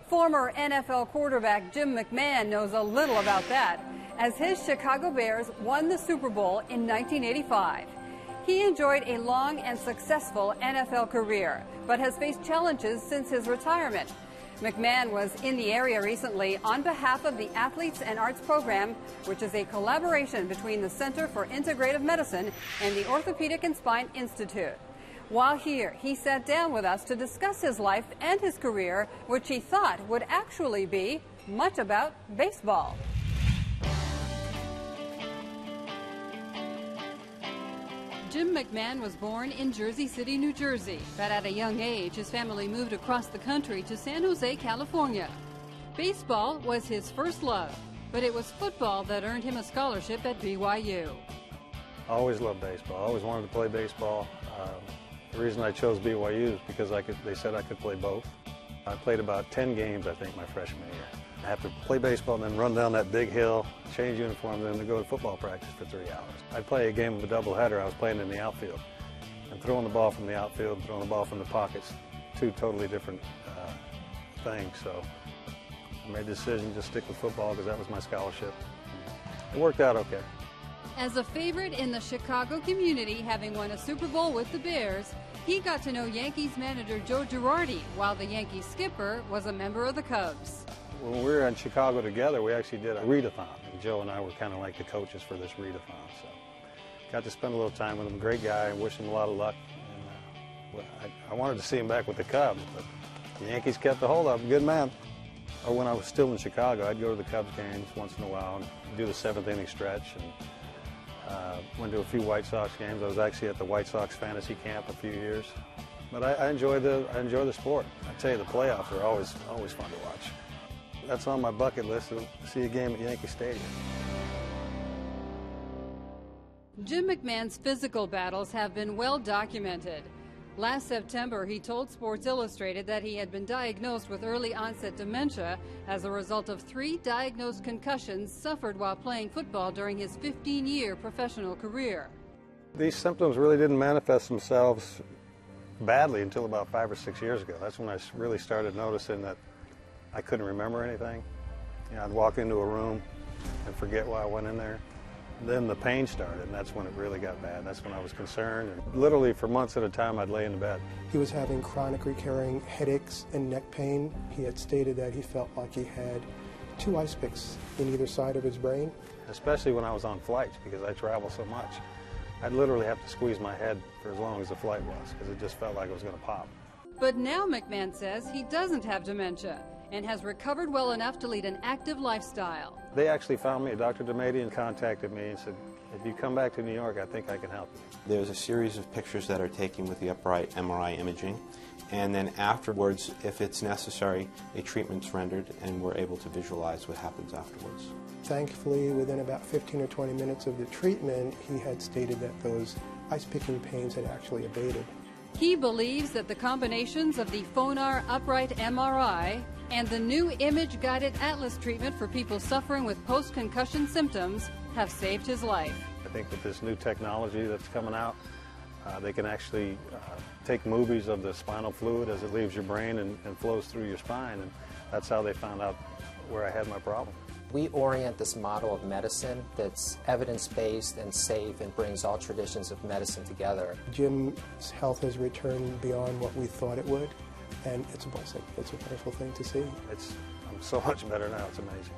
Former NFL quarterback Jim McMahon knows a little about that, as his Chicago Bears won the Super Bowl in 1985. He enjoyed a long and successful NFL career, but has faced challenges since his retirement. McMahon was in the area recently on behalf of the Athletes and Arts Program, which is a collaboration between the Center for Integrative Medicine and the Orthopedic and Spine Institute. While here, he sat down with us to discuss his life and his career, which he thought would actually be much about baseball. Jim McMahon was born in Jersey City, New Jersey, but at a young age, his family moved across the country to San Jose, California. Baseball was his first love, but it was football that earned him a scholarship at BYU. I always loved baseball. I always wanted to play baseball. The reason I chose BYU is because they said I could play both. I played about 10 games, I think, my freshman year. I have to play baseball and then run down that big hill, change uniform, then to go to football practice for 3 hours. I'd play a game of a doubleheader. I was playing in the outfield and throwing the ball from the outfield and throwing the ball from the pockets, two totally different things. So I made the decision to stick with football because that was my scholarship. It worked out okay. As a favorite in the Chicago community, having won a Super Bowl with the Bears, he got to know Yankees manager Joe Girardi, while the Yankees skipper was a member of the Cubs. When we were in Chicago together, we actually did a readathon, and Joe and I were kind of like the coaches for this readathon. So got to spend a little time with him. Great guy, and wish him a lot of luck. And, I wanted to see him back with the Cubs, but the Yankees kept a hold of him. Good man. Or when I was still in Chicago, I'd go to the Cubs games once in a while and do the 7th inning stretch. And went to a few White Sox games. I was actually at the White Sox fantasy camp a few years. But I enjoy the sport. I tell you, the playoffs are always fun to watch. That's on my bucket list, to see a game at Yankee Stadium. Jim McMahon's physical battles have been well documented. Last September, he told Sports Illustrated that he had been diagnosed with early onset dementia as a result of 3 diagnosed concussions suffered while playing football during his 15-year professional career. These symptoms really didn't manifest themselves badly until about 5 or 6 years ago. That's when I really started noticing that I couldn't remember anything. You know, I'd walk into a room and forget why I went in there. Then the pain started, and that's when it really got bad. That's when I was concerned. And literally for months at a time, I'd lay in the bed. He was having chronic recurring headaches and neck pain. He had stated that he felt like he had 2 ice picks in either side of his brain. Especially when I was on flights, because I travel so much. I'd literally have to squeeze my head for as long as the flight was, because it just felt like it was going to pop. But now McMahon says he doesn't have dementia and has recovered well enough to lead an active lifestyle. They actually found me. Dr. Demadian contacted me and said, if you come back to New York, I think I can help you. There's a series of pictures that are taken with the upright MRI imaging, and then afterwards, if it's necessary, a treatment's rendered and we're able to visualize what happens afterwards. Thankfully, within about 15 or 20 minutes of the treatment, he had stated that those ice-picking pains had actually abated. He believes that the combinations of the Phonar upright MRI and the new image-guided Atlas treatment for people suffering with post-concussion symptoms have saved his life. I think with this new technology that's coming out, they can actually take movies of the spinal fluid as it leaves your brain and flows through your spine, and that's how they found out where I had my problem. We orient this model of medicine that's evidence-based and safe and brings all traditions of medicine together. Jim's health has returned beyond what we thought it would, and it's a blessing. It's a wonderful thing to see. I'm so much better now, it's amazing.